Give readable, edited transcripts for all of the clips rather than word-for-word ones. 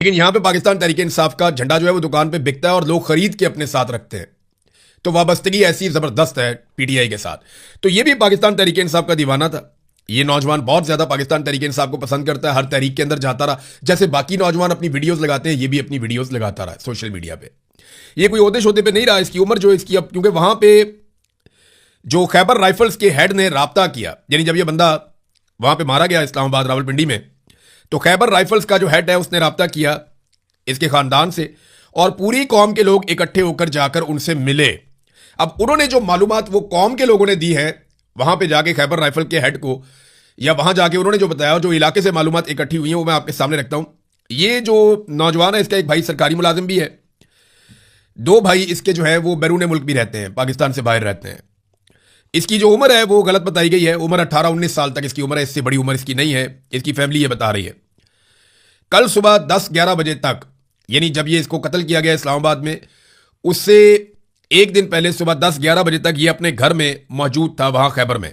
लेकिन यहां पे पाकिस्तान तहरीक इंसाफ का झंडा जो है वो दुकान पे बिकता है और लोग खरीद के अपने साथ रखते हैं। तो वाबस्तगी ऐसी जबरदस्त है पीटीआई के साथ। तो ये भी पाकिस्तान तहरीक इंसाफ का दीवाना था। ये नौजवान बहुत ज्यादा पाकिस्तान तहरीक इंसाफ को पसंद करता है, हर तहरीक के अंदर जाता रहा। जैसे बाकी नौजवान अपनी वीडियोस लगाते हैं, ये भी अपनी वीडियोस लगाता रहा सोशल मीडिया पे। ये कोई ओहदे शोदे पे नहीं रहा, इसकी उम्र जो इसकी अब, क्योंकि वहां पे जो खैबर राइफल्स के हेड ने राब्ता किया, यानी जब ये बंदा वहां पे मारा गया इस्लामाबाद रावलपिंडी में, तो खैबर राइफल्स का जो हेड है उसने राब्ता किया इसके खानदान से, और पूरी कौम के लोग इकट्ठे होकर जाकर उनसे मिले। अब उन्होंने जो मालूमात वो कौम के लोगों ने दी है वहां पे जाके खैबर राइफल के हेड को, या वहां जाके उन्होंने जो बताया, जो इलाके से मालूमात इकट्ठी हुई है वो मैं आपके सामने रखता हूं। ये जो नौजवान है इसका एक भाई सरकारी मुलाजिम भी है, दो भाई इसके जो है वो बैरून मुल्क भी रहते हैं, पाकिस्तान से बाहर रहते हैं। इसकी जो उम्र है वो गलत बताई गई है, उम्र 18-19 साल तक इसकी उम्र है, इससे बड़ी उम्र इसकी नहीं है, इसकी फैमिली ये बता रही है। कल सुबह 10-11 बजे तक, यानी जब ये इसको कत्ल किया गया इस्लामाबाद में, उससे एक दिन पहले सुबह 10-11 बजे तक ये अपने घर में मौजूद था वहां खैबर में।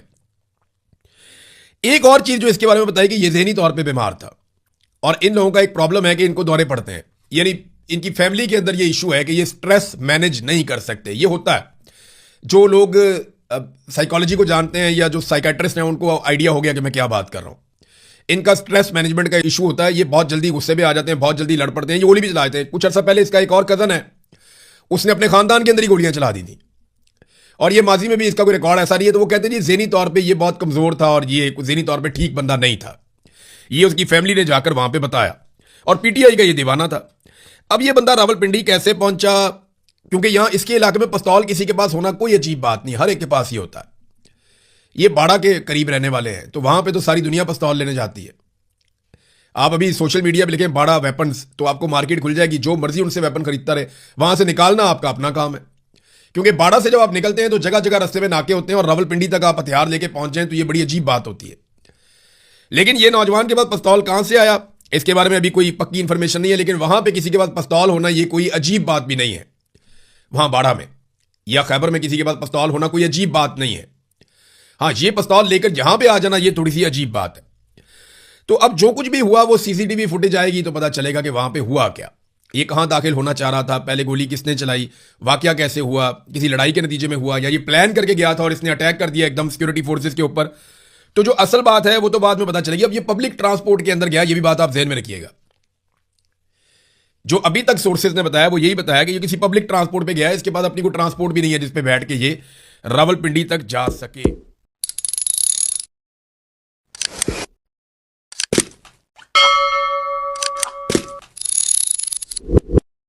एक और चीज जो इसके बारे में बताई कि ये जहनी तौर पे बीमार था, और इन लोगों का एक प्रॉब्लम है कि इनको दौरे पड़ते हैं, यानी इनकी फैमिली के अंदर ये इशू है कि ये स्ट्रेस मैनेज नहीं कर सकते। ये होता है, जो लोग साइकोलॉजी को जानते हैं या जो साइकेट्रिस्ट हैं उनको आइडिया हो गया कि मैं क्या बात कर रहा हूं। इनका स्ट्रेस मैनेजमेंट का इशू होता है, ये बहुत जल्दी गुस्से में आ जाते हैं, बहुत जल्दी लड़ पड़ते हैं। ये गोली भी चलाते हैं। कुछ अर्सा पहले इसका एक और कजन है, उसने अपने खानदान के अंदर ही गोलियां चला दी थी, और ये माजी में भी इसका कोई रिकॉर्ड ऐसा नहीं है। तो वो कहते हैं ज़हनी तौर पे ये बहुत कमजोर था और ये ज़हनी तौर पे ठीक बंदा नहीं था। ये उसकी फैमिली ने जाकर वहां पे बताया, और पीटीआई का ये दीवाना था। अब ये बंदा रावलपिंडी कैसे पहुंचा, क्योंकि यहां इसके इलाके में पिस्तौल किसी के पास होना कोई अजीब बात नहीं, हर एक के पास ये होता है। ये बाड़ा के करीब रहने वाले हैं, तो वहां पे तो सारी दुनिया पिस्तौल लेने जाती है। आप अभी सोशल मीडिया पे लिखें बाड़ा वेपन्स, तो आपको मार्केट खुल जाएगी, जो मर्जी उनसे वेपन खरीदता रहे, वहां से निकालना आपका अपना काम है। क्योंकि बाड़ा से जब आप निकलते हैं तो जगह जगह रास्ते में नाके होते हैं, और रावलपिंडी तक आप हथियार लेके पहुंच जाएं तो ये बड़ी अजीब बात होती है। लेकिन ये नौजवान के पास पिस्तौल कहां से आया, इसके बारे में अभी कोई पक्की इंफॉर्मेशन नहीं है। लेकिन वहां पे किसी के पास पिस्तौल होना ये कोई अजीब बात भी नहीं है, वहां बाड़ा में या खैबर में किसी के पास पिस्तौल होना कोई अजीब बात नहीं है। हाँ, ये पिस्तौल लेकर यहां पे आ जाना ये थोड़ी सी अजीब बात है। तो अब जो कुछ भी हुआ वो सीसीटीवी फुटेज आएगी तो पता चलेगा कि वहां पे हुआ क्या, ये कहां दाखिल होना चाह रहा था, पहले गोली किसने चलाई, वाकया कैसे हुआ, किसी लड़ाई के नतीजे में हुआ, या ये प्लान करके गया था और इसने अटैक कर दिया एकदम सिक्योरिटी फोर्सेस के ऊपर। तो जो असल बात है वो तो बाद में पता चलेगी। अब ये पब्लिक ट्रांसपोर्ट के अंदर गया, ये भी बात आप ध्यान में रखिएगा। जो अभी तक सोर्सेज ने बताया वो यही बताया कि ये किसी पब्लिक ट्रांसपोर्ट पे गया है, इसके बाद अपनी कोई ट्रांसपोर्ट भी नहीं है जिसपे बैठ के ये रावलपिंडी तक जा सके।